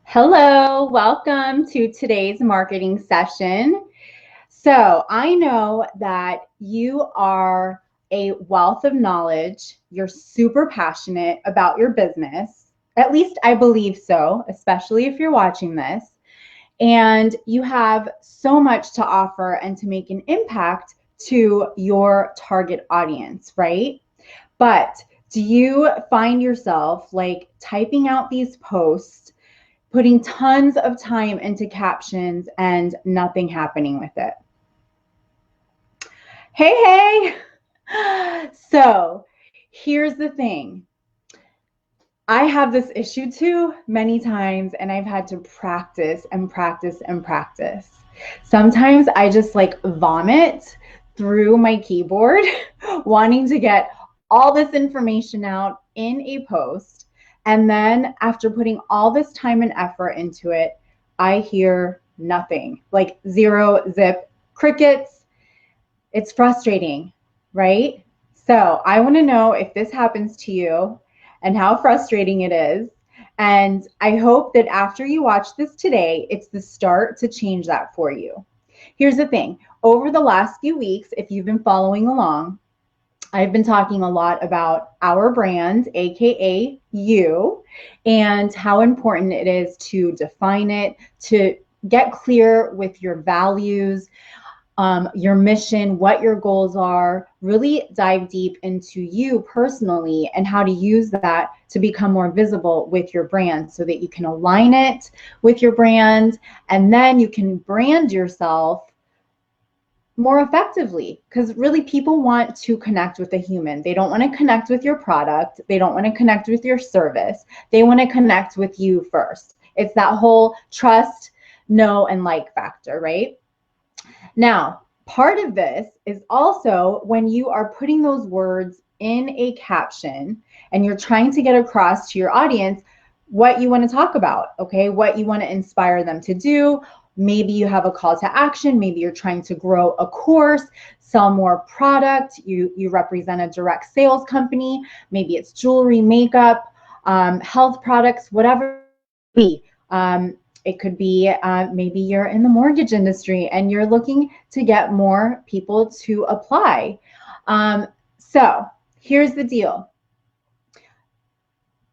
Hello, welcome to today's marketing session. So, I know that you are a wealth of knowledge. You're super passionate about your business. At least I believe so, especially if you're watching this. And you have so much to offer and to make an impact to your target audience, right? But do you find yourself like typing out these posts, putting tons of time into captions and nothing happening with it? Hey, hey. So here's the thing. I have this issue too many times, and I've had to practice and practice and practice. Sometimes I just like vomit through my keyboard, wanting to get all this information out in a post. And then after putting all this time and effort into it, I hear nothing, like zero, zip, crickets. It's frustrating, right? So I want to know if this happens to you and how frustrating it is. And I hope that after you watch this today, it's the start to change that for you. Here's the thing. Over the last few weeks, if you've been following along, I've been talking a lot about our brand, AKA you, and how important it is to define it, to get clear with your values, your mission, what your goals are, really dive deep into you personally and how to use that to become more visible with your brand so that you can align it with your brand and then you can brand yourself more effectively, because really people want to connect with a human. They don't want to connect with your product. They don't want to connect with your service. They want to connect with you first. It's that whole trust, know, and like factor, right? Now, part of this is also when you are putting those words in a caption and you're trying to get across to your audience what you want to talk about, okay? What you want to inspire them to do. Maybe you have a call to action. Maybe you're trying to grow a course, sell more product. You represent a direct sales company. Maybe it's jewelry, makeup, health products, whatever it be. It could be maybe you're in the mortgage industry and you're looking to get more people to apply. So here's the deal.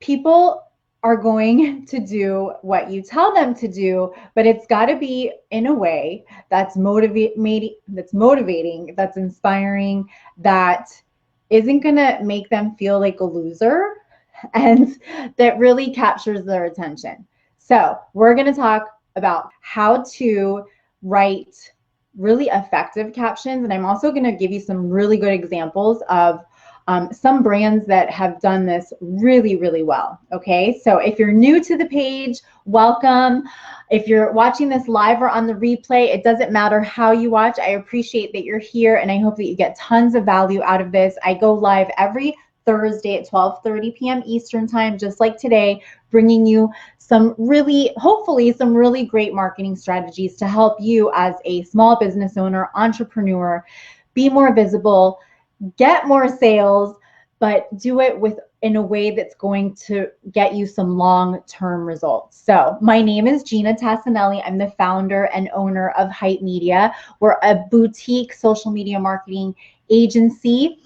People are going to do what you tell them to do, but it's got to be in a way that's motivating, that's inspiring, that isn't going to make them feel like a loser, and that really captures their attention. So we're going to talk about how to write really effective captions. And I'm also going to give you some really good examples of some brands that have done this really, really well. Okay, so if you're new to the page, welcome. If you're watching this live or on the replay, it doesn't matter how you watch. I appreciate that you're here and I hope that you get tons of value out of this. I go live every Thursday at 12:30 p.m. Eastern time, just like today, bringing you some really, hopefully, some really great marketing strategies to help you as a small business owner, entrepreneur, be more visible, get more sales, but do it in a way that's going to get you some long-term results. So my name is Ginna Tassinelli. I'm the founder and owner of Hype Media. We're a boutique social media marketing agency.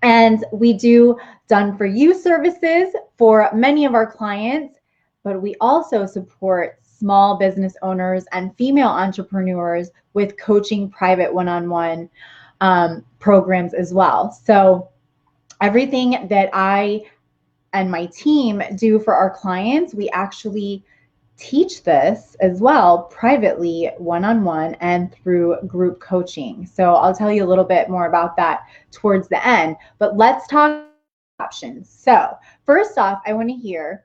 And we do done for you services for many of our clients, but we also support small business owners and female entrepreneurs with coaching private one-on-one programs as well. So everything that I and my team do for our clients, we actually teach this as well privately, one-on-one, and through group coaching. So I'll tell you a little bit more about that towards the end, but let's talk options. So first off, I want to hear,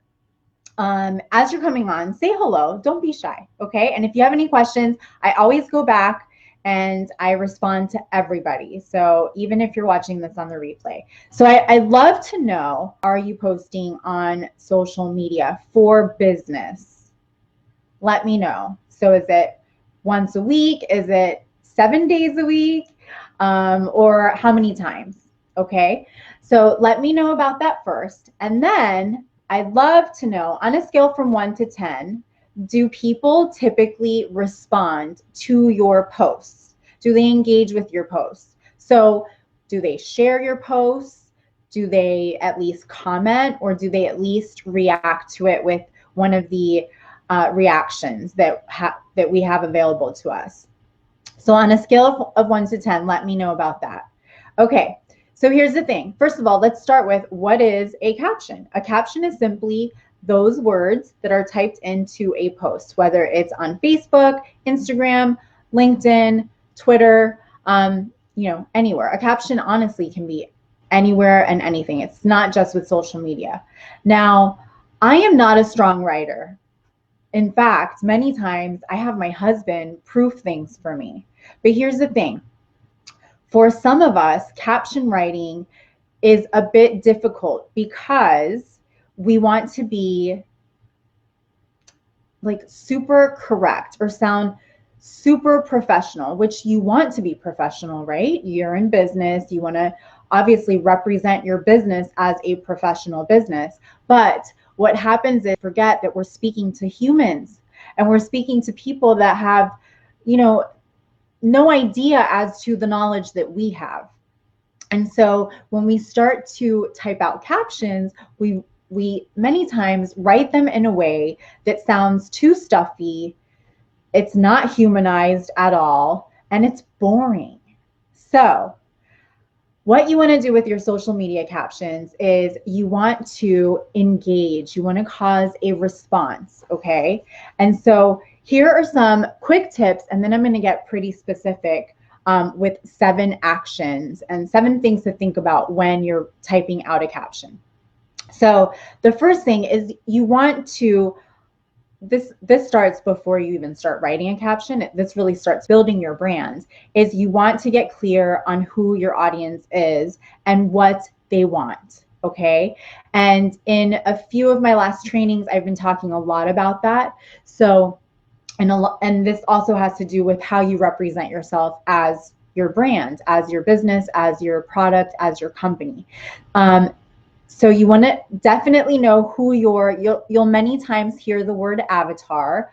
as you're coming on, say hello, don't be shy, okay? And if you have any questions, I always go back and I respond to everybody. So even if you're watching this on the replay. So I'd love to know, are you posting on social media for business? Let me know. So is it once a week? Is it 7 days a week? Or how many times? Okay. So let me know about that first. And then I'd love to know, on a scale from 1 to 10, do people typically respond to your posts? Do they engage with your posts? So do they share your posts? Do they at least comment, or do they at least react to it with one of the reactions that we have available to us? So on a scale of 1 to 10, let me know about that. Okay, so here's the thing. First of all, let's start with, what is a caption? A caption is simply those words that are typed into a post, whether it's on Facebook, Instagram, LinkedIn, Twitter, anywhere. A caption honestly can be anywhere and anything. It's not just with social media. Now, I am not a strong writer. In fact, many times I have my husband proof things for me. But here's the thing. For some of us, caption writing is a bit difficult because we want to be like super correct or sound super professional, which you want to be professional, right? You're in business. You want to obviously represent your business as a professional business. But what happens is, forget that we're speaking to humans, and we're speaking to people that have, no idea as to the knowledge that we have. And so when we start to type out captions, we many times write them in a way that sounds too stuffy. It's not humanized at all, and it's boring. So what you want to do with your social media captions is you want to engage. You want to cause a response, okay? And so here are some quick tips, and then I'm going to get pretty specific with 7 actions and 7 things to think about when you're typing out a caption. So the first thing is, you want to, this starts before you even start writing a caption. This really starts building your brand, is you want to get clear on who your audience is and what they want, okay? And in a few of my last trainings, I've been talking a lot about that. So, and this also has to do with how you represent yourself as your brand, as your business, as your product, as your company. So you want to definitely know who you'll many times hear the word avatar.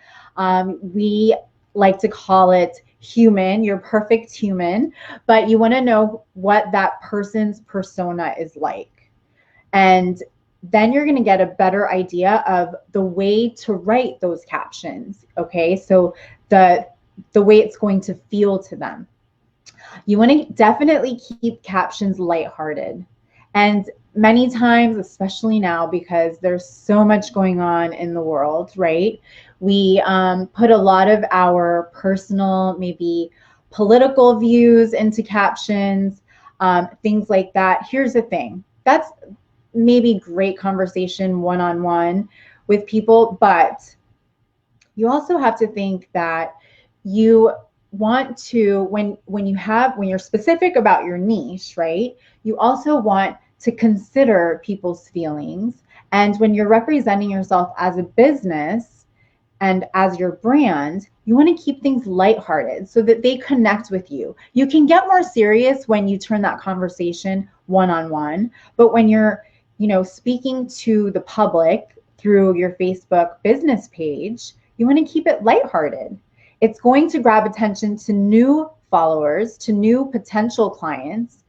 We like to call it human, your perfect human, but you want to know what that person's persona is like. And then you're going to get a better idea of the way to write those captions, okay? So the way it's going to feel to them. You want to definitely keep captions lighthearted. And many times, especially now, because there's so much going on in the world, right? We put a lot of our personal, maybe political views into captions, things like that. Here's the thing. That's maybe great conversation one-on-one with people, but you also have to think that you want to, when you're specific about your niche, right? You also want to consider people's feelings. And when you're representing yourself as a business and as your brand, you want to keep things lighthearted so that they connect with you. You can get more serious when you turn that conversation one-on-one, but when you're, speaking to the public through your Facebook business page, you want to keep it lighthearted. It's going to grab attention to new followers, to new potential clients.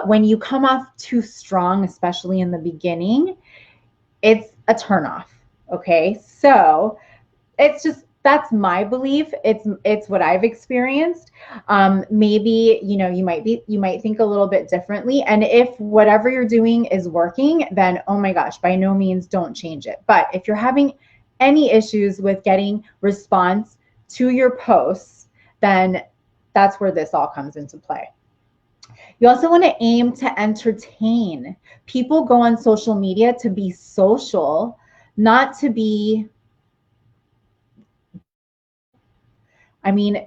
When you come off too strong, especially in the beginning, it's a turnoff. Okay, so that's my belief. It's what I've experienced. Maybe you might think a little bit differently. And if whatever you're doing is working, then oh my gosh, by no means don't change it. But if you're having any issues with getting response to your posts, then that's where this all comes into play. You also want to aim to entertain. People go on social media to be social, not to be,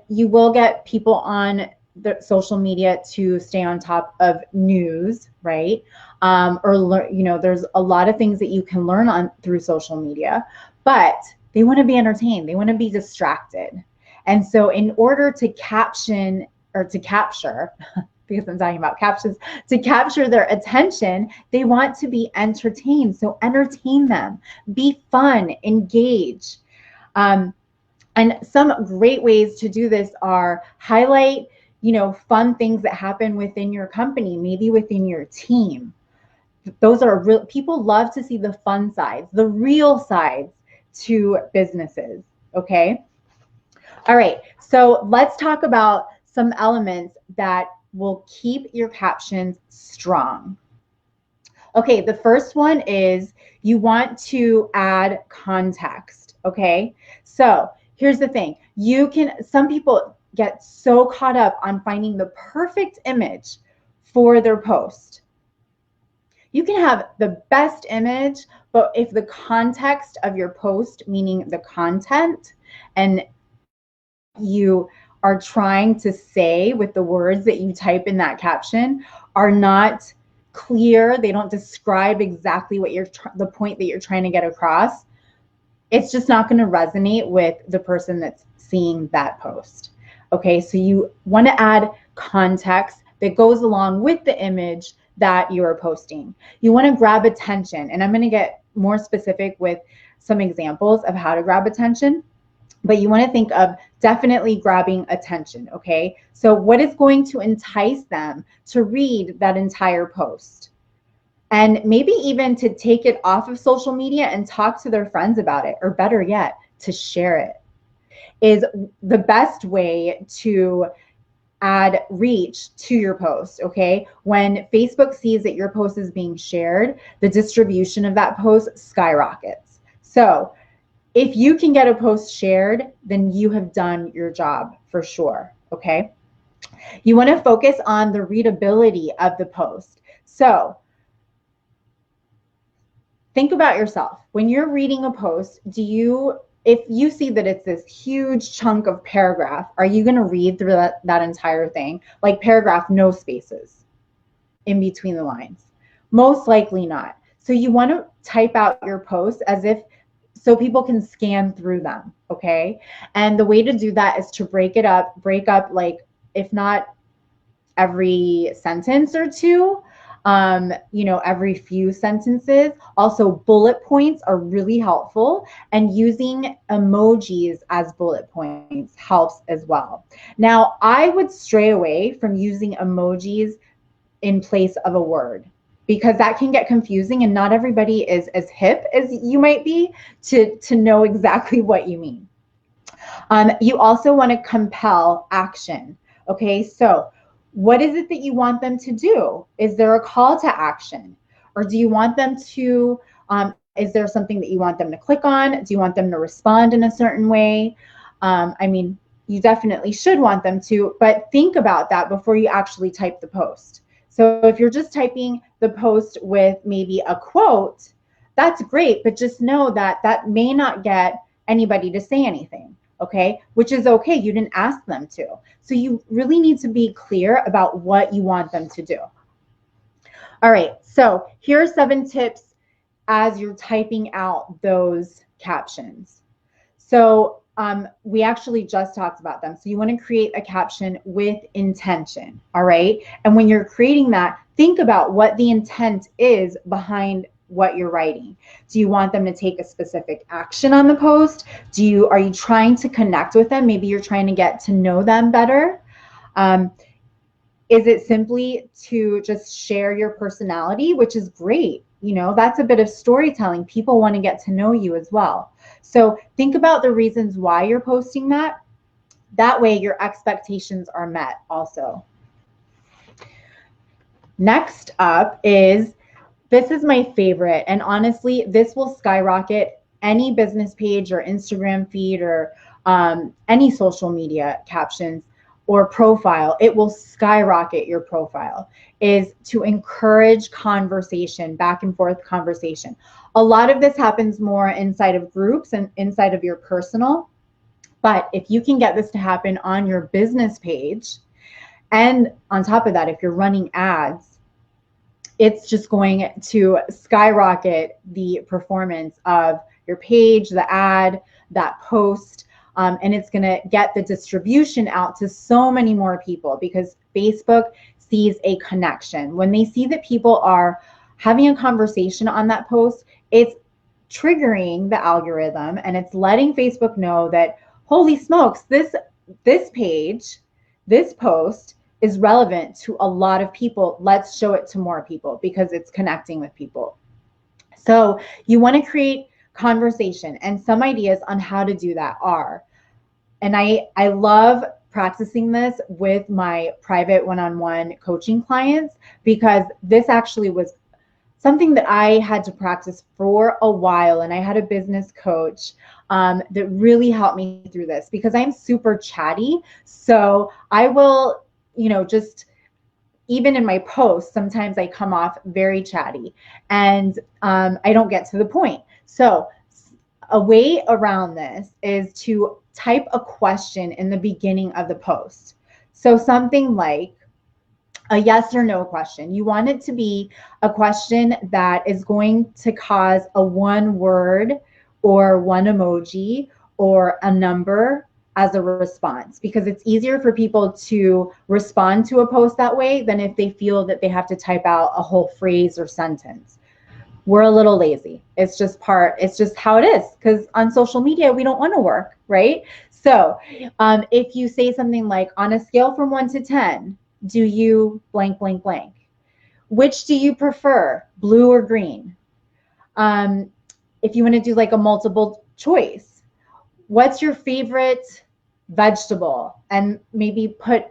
you will get people on the social media to stay on top of news, right? There's a lot of things that you can learn on through social media, but they want to be entertained. They want to be distracted. And so in order to capture, because I'm talking about captions, to capture their attention, they want to be entertained. So entertain them, be fun, engage. And some great ways to do this are highlight, fun things that happen within your company, maybe within your team. Those are real. People love to see the fun sides, the real sides to businesses. Okay. All right. So let's talk about some elements that will keep your captions strong. Okay. The first one is you want to add context. Okay. So here's the thing. Some people get so caught up on finding the perfect image for their post. You can have the best image, but if the context of your post, meaning the content and what you are trying to say with the words that you type in that caption are not clear, they don't describe exactly what the point that you're trying to get across, it's just not going to resonate with the person that's seeing that post. Okay, so you want to add context that goes along with the image that you are posting. You want to grab attention, and I'm going to get more specific with some examples of how to grab attention, but you want to think of definitely grabbing attention. Okay, so what is going to entice them to read that entire post? And maybe even to take it off of social media and talk to their friends about it, or better yet, to share it, is the best way to add reach to your post. Okay, when Facebook sees that your post is being shared, the distribution of that post skyrockets. So if you can get a post shared, then you have done your job for sure. Okay, you want to focus on the readability of the post. So think about yourself. When you're reading a post, if you see that it's this huge chunk of paragraph, are you going to read through that entire thing? Like paragraph, no spaces in between the lines? Most likely not. So you want to type out your posts so people can scan through them, okay? And the way to do that is to break up like, if not every sentence or two, every few sentences. Also, bullet points are really helpful, and using emojis as bullet points helps as well. Now, I would stray away from using emojis in place of a word, because that can get confusing and not everybody is as hip as you might be to know exactly what you mean. You also want to compel action. Okay, so what is it that you want them to do? Is there a call to action? Or do you want them to, is there something that you want them to click on? Do you want them to respond in a certain way? You definitely should want them to, but think about that before you actually type the post. So if you're just typing the post with maybe a quote, that's great, but just know that that may not get anybody to say anything. Okay, which is okay. You didn't ask them to. So you really need to be clear about what you want them to do. All right, so here are 7 tips as you're typing out those captions. So we actually just talked about them. So you want to create a caption with intention, all right? And when you're creating that, think about what the intent is behind what you're writing. Do you want them to take a specific action on the post? Are you trying to connect with them? Maybe you're trying to get to know them better. Is it simply to just share your personality, which is great? That's a bit of storytelling. People want to get to know you as well. So think about the reasons why you're posting that. That way your expectations are met also. Next up is, this is my favorite, and honestly, this will skyrocket any business page or Instagram feed or any social media captions or profile. It will skyrocket your profile, is to encourage conversation, back and forth conversation. A lot of this happens more inside of groups and inside of your personal, but if you can get this to happen on your business page, and on top of that, if you're running ads, it's just going to skyrocket the performance of your page, the ad, that post, and it's going to get the distribution out to so many more people, because Facebook sees a connection. When they see that people are having a conversation on that post, it's triggering the algorithm, and it's letting Facebook know that, holy smokes, this page, this post is relevant to a lot of people. Let's show it to more people because it's connecting with people. So you want to create conversation, and some ideas on how to do that are, and I love practicing this with my private one-on-one coaching clients, because this actually was something that I had to practice for a while. And I had a business coach that really helped me through this, because I'm super chatty. So I will, just even in my posts, sometimes I come off very chatty, and I don't get to the point. So a way around this is to type a question in the beginning of the post. So something like a yes or no question. You want it to be a question that is going to cause a one word or one emoji or a number as a response, because it's easier for people to respond to a post that way than if they feel that they have to type out a whole phrase or sentence. We're a little lazy. It's just how it is, because on social media, we don't want to work, right? So if you say something like, on a scale from 1 to 10, do you blank, blank, blank? Which do you prefer, blue or green? If you want to do like a multiple choice, what's your favorite vegetable? And maybe put,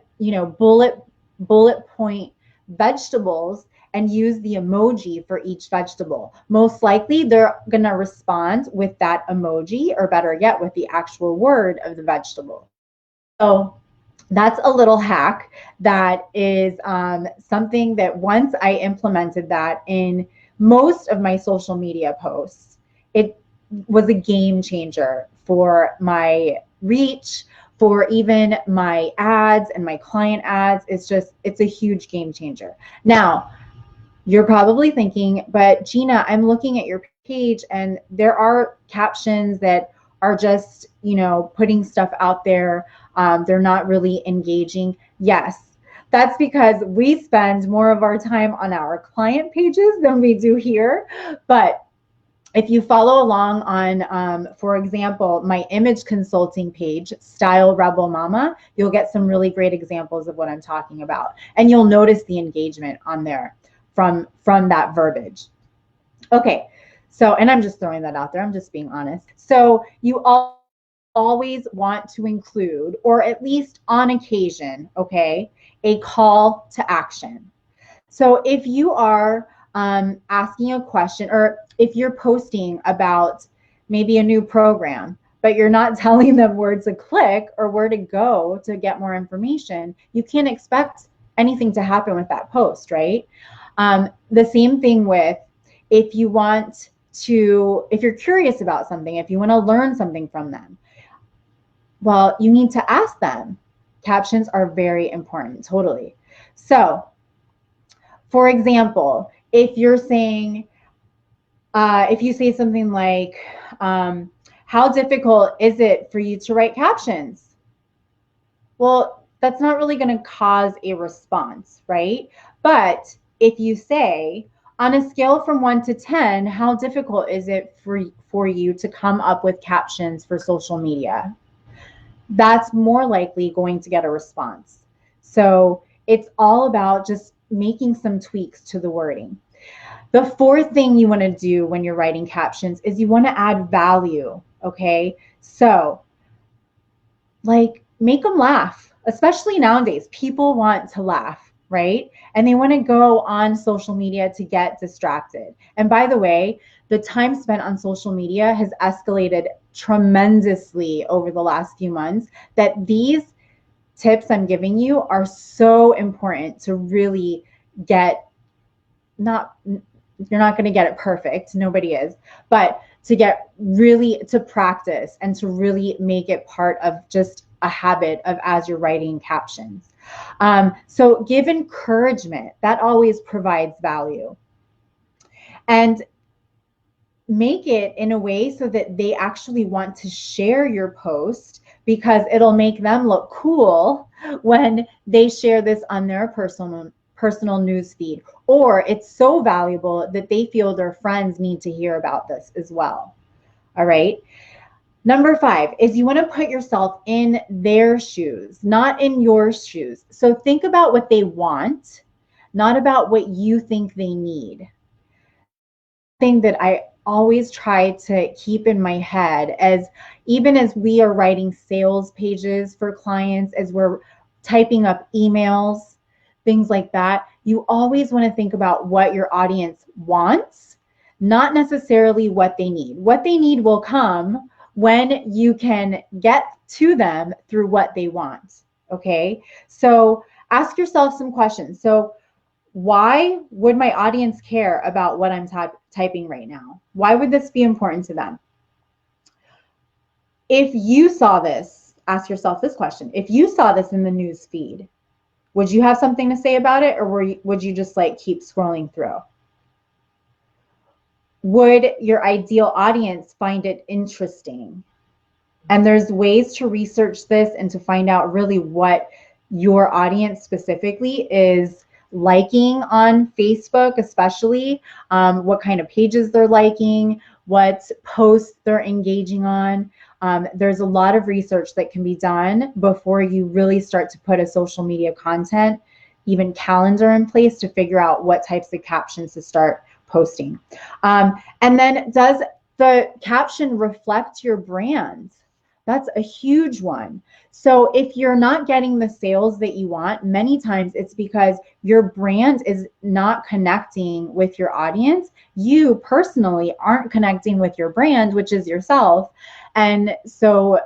bullet point vegetables, and use the emoji for each vegetable. Most likely they're going to respond with that emoji, or better yet, with the actual word of the vegetable. So that's a little hack that is something that once I implemented that in most of my social media posts, it was a game changer for my reach, for even my ads and my client ads. It's a huge game changer. Now, you're probably thinking, but Ginna, I'm looking at your page and there are captions that are just, putting stuff out there. They're not really engaging. Yes, that's because we spend more of our time on our client pages than we do here. But if you follow along on, for example, my image consulting page, Style Rebel Mama, you'll get some really great examples of what I'm talking about. And you'll notice the engagement on there from that verbiage. Okay, so, and I'm just throwing that out there, I'm just being honest. So you always want to include, or at least on occasion, okay, a call to action. So if you are asking a question, or if you're posting about maybe a new program, but you're not telling them where to click or where to go to get more information, you can't expect anything to happen with that post, right? The same thing with, if you're curious about something, if you want to learn something from them, well, you need to ask them. Captions are very important, totally. So, for example, if you say something like, how difficult is it for you to write captions? Well, that's not really going to cause a response, right? But if you say, on a scale from 1 to 10, how difficult is it for you to come up with captions for social media? That's more likely going to get a response. So it's all about just making some tweaks to the wording. The fourth thing you want to do when you're writing captions is you want to add value, okay? So, like, make them laugh. Especially nowadays, people want to laugh, right? And they want to go on social media to get distracted. And by the way, the time spent on social media has escalated tremendously over the last few months, that these tips I'm giving you are so important to really get, you're not going to get it perfect, nobody is, but to practice and to really make it part of just a habit of, as you're writing captions. So give encouragement. That always provides value. And make it in a way so that they actually want to share your post, because it'll make them look cool when they share this on their personal personal news feed, or it's so valuable that they feel their friends need to hear about this as well. All right. Number 5 is you want to put yourself in their shoes, not in your shoes. So think about what they want, not about what you think they need. Thing that I always try to keep in my head, as even as we are writing sales pages for clients, as we're typing up emails, things like that, you always want to think about what your audience wants, not necessarily what they need. What they need will come when you can get to them through what they want. Okay, so ask yourself some questions. So why would my audience care about what I'm typing right now? Why would this be important to them? If you saw this, ask yourself this question. If you saw this in the news feed, would you have something to say about it, or would you just like keep scrolling through? Would your ideal audience find it interesting? And there's ways to research this and to find out really what your audience specifically is liking on Facebook, especially what kind of pages they're liking, what posts they're engaging on. There's a lot of research that can be done before you really start to put a social media content, even calendar in place to figure out what types of captions to start posting. And then, does the caption reflect your brand? That's a huge one. So if you're not getting the sales that you want, many times it's because your brand is not connecting with your audience. You personally aren't connecting with your brand, which is yourself. And so,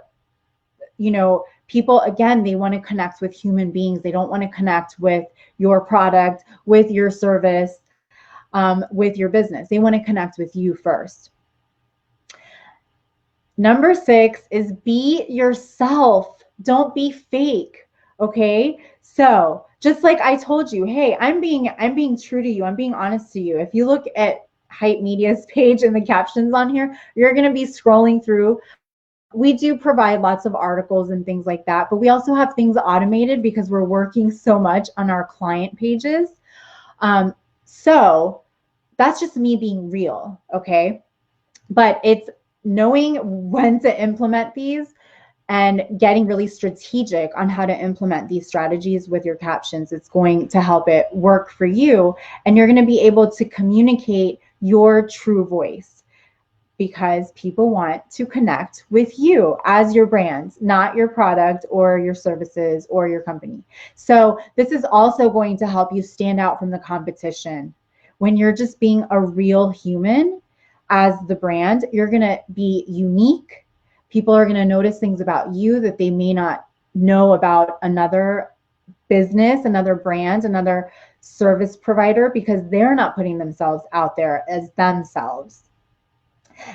you know, people, again, they want to connect with human beings. They don't want to connect with your product, with your service, with your business. They want to connect with you first. Number 6 is be yourself. Don't be fake. Okay. So just like I told you, hey, I'm being true to you. I'm being honest to you. If you look at Hype Media's page and the captions on here, you're going to be scrolling through. We do provide lots of articles and things like that, but we also have things automated because we're working so much on our client pages. So that's just me being real. Okay. But it's knowing when to implement these and getting really strategic on how to implement these strategies with your captions. It's going to help it work for you, and you're going to be able to communicate your true voice, because people want to connect with you as your brand, not your product or your services or your company. So this is also going to help you stand out from the competition. When you're just being a real human as the brand, you're going to be unique. People are going to notice things about you that they may not know about another business, another brand, another service provider, because they're not putting themselves out there as themselves.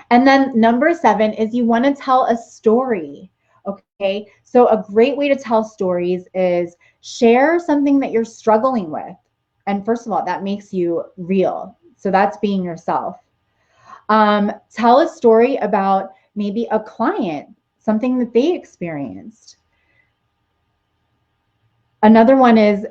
And then number 7 is you want to tell a story. Okay, so a great way to tell stories is share something that you're struggling with. And first of all, that makes you real. So that's being yourself. Tell a story about maybe a client, something that they experienced. Another one is,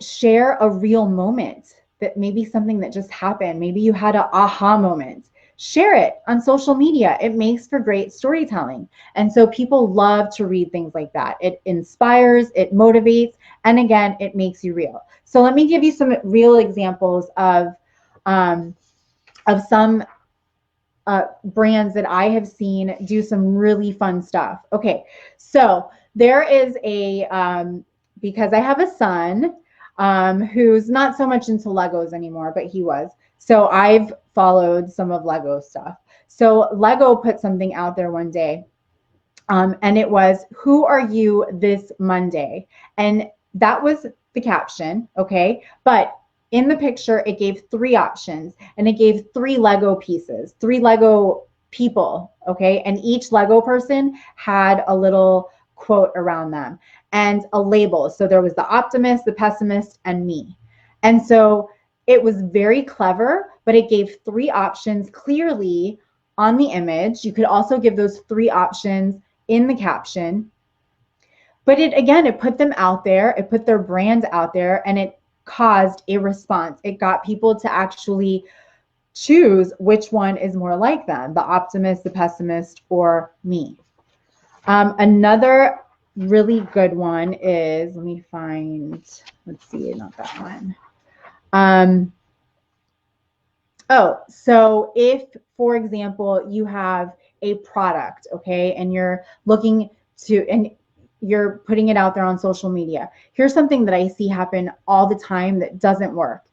share a real moment, that maybe something that just happened. Maybe you had an aha moment. Share it on social media. It makes for great storytelling. And so people love to read things like that. It inspires, it motivates, and again, it makes you real. So let me give you some real examples of some brands that I have seen do some really fun stuff. Okay, so there is because I have a son who's not so much into Legos anymore, but he was. So I've followed some of Lego stuff. So Lego put something out there one day, and it was, "Who are you this Monday?" And that was the caption, okay? But in the picture, it gave 3 options, and it gave 3 Lego pieces, 3 Lego people, okay? And each Lego person had a little quote around them and a label. So there was the optimist, the pessimist, and me. And so it was very clever, but it gave 3 options clearly on the image. You could also give those 3 options in the caption. But it put them out there, it put their brand out there, and it caused a response. It got people to actually choose which one is more like them, the optimist, the pessimist, or me. Another really good one is, let me find, let's see, not that one. So if, for example, you have a product, okay, and you're looking to, and you're putting it out there on social media. Here's something that I see happen all the time that doesn't work.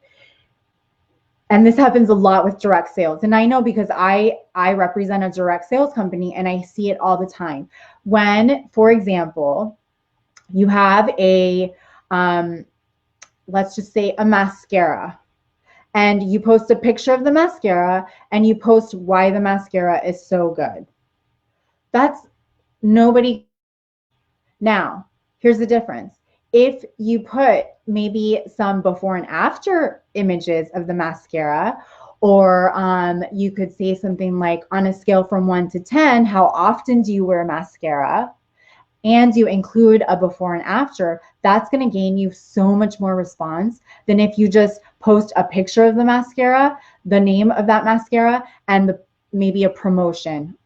And this happens a lot with direct sales. And I know because I represent a direct sales company and I see it all the time. When, for example, you have a, let's just say a mascara, and you post a picture of the mascara and you post why the mascara is so good. That's nobody. Now, here's the difference. If you put maybe some before and after images of the mascara, or you could say something like, on a scale from 1 to 10, how often do you wear mascara? And you include a before and after, that's going to gain you so much more response than if you just post a picture of the mascara, the name of that mascara, and maybe a promotion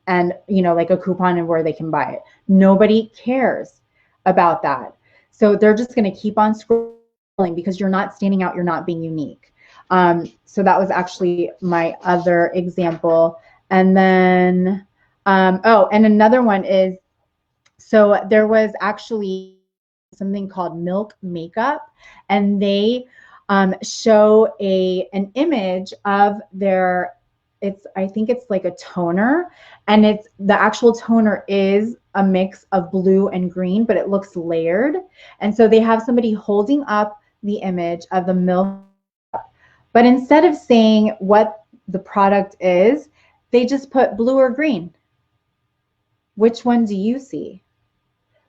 and, you know, like a coupon and where they can buy it. Nobody cares about that. So they're just going to keep on scrolling because you're not standing out, you're not being unique. So that was actually my other example. And then, and another one is, so there was actually something called Milk Makeup, and they show an image of their, I think it's like a toner, and it's, the actual toner is a mix of blue and green, but it looks layered. And so they have somebody holding up the image of the Milk, but instead of saying what the product is, they just put blue or green. Which one do you see?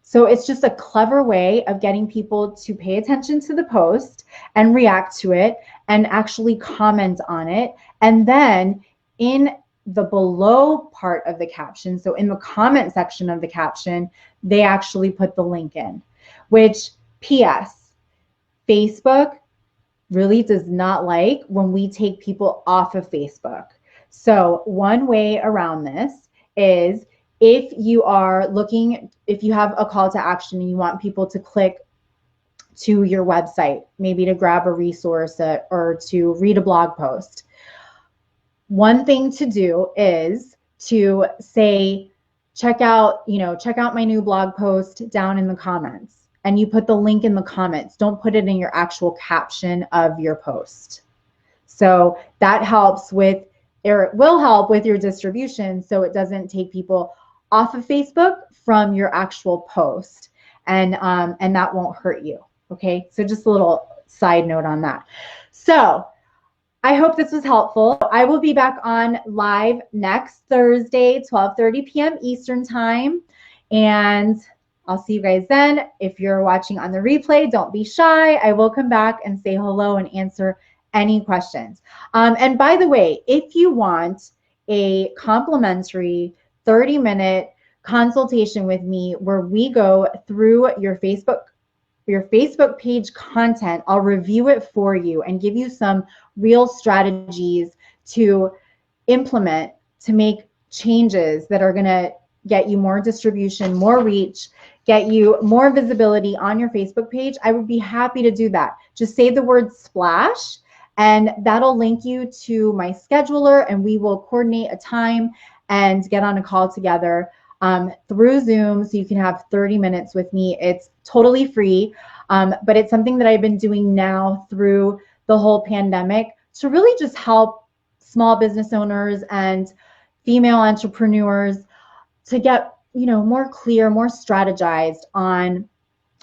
So it's just a clever way of getting people to pay attention to the post and react to it and actually comment on it. And then in the below part of the caption, so in the comment section of the caption, they actually put the link in, which, P.S., Facebook really does not like when we take people off of Facebook. So one way around this is, if you are looking, if you have a call to action and you want people to click to your website, maybe to grab a resource or to read a blog post, one thing to do is to say, check out my new blog post down in the comments, and you put the link in the comments. Don't put it in your actual caption of your post. So that helps with, or it will help with your distribution, so it doesn't take people off of Facebook from your actual post, and that won't hurt you. Okay, so just a little side note on that. So I hope this was helpful. I will be back on live next Thursday, 12:30 p.m. Eastern time, and I'll see you guys then. If you're watching on the replay, don't be shy. I will come back and say hello and answer any questions. And by the way, if you want a complimentary 30-minute consultation with me where we go through your Facebook page content, I'll review it for you and give you some real strategies to implement to make changes that are going to get you more distribution, more reach, get you more visibility on your Facebook page. I would be happy to do that. Just say the word splash, and that'll link you to my scheduler, and we will coordinate a time and get on a call together through Zoom, so you can have 30 minutes with me. It's totally free, but it's something that I've been doing now through the whole pandemic to really just help small business owners and female entrepreneurs to get, more clear, more strategized on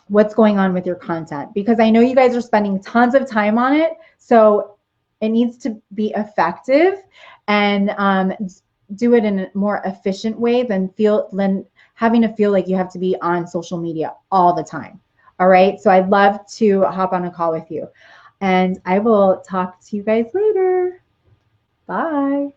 what's going on with your content, because I know you guys are spending tons of time on it, so it needs to be effective, and do it in a more efficient way than having to feel like you have to be on social media all the time. All right, so I'd love to hop on a call with you, and I will talk to you guys later. Bye.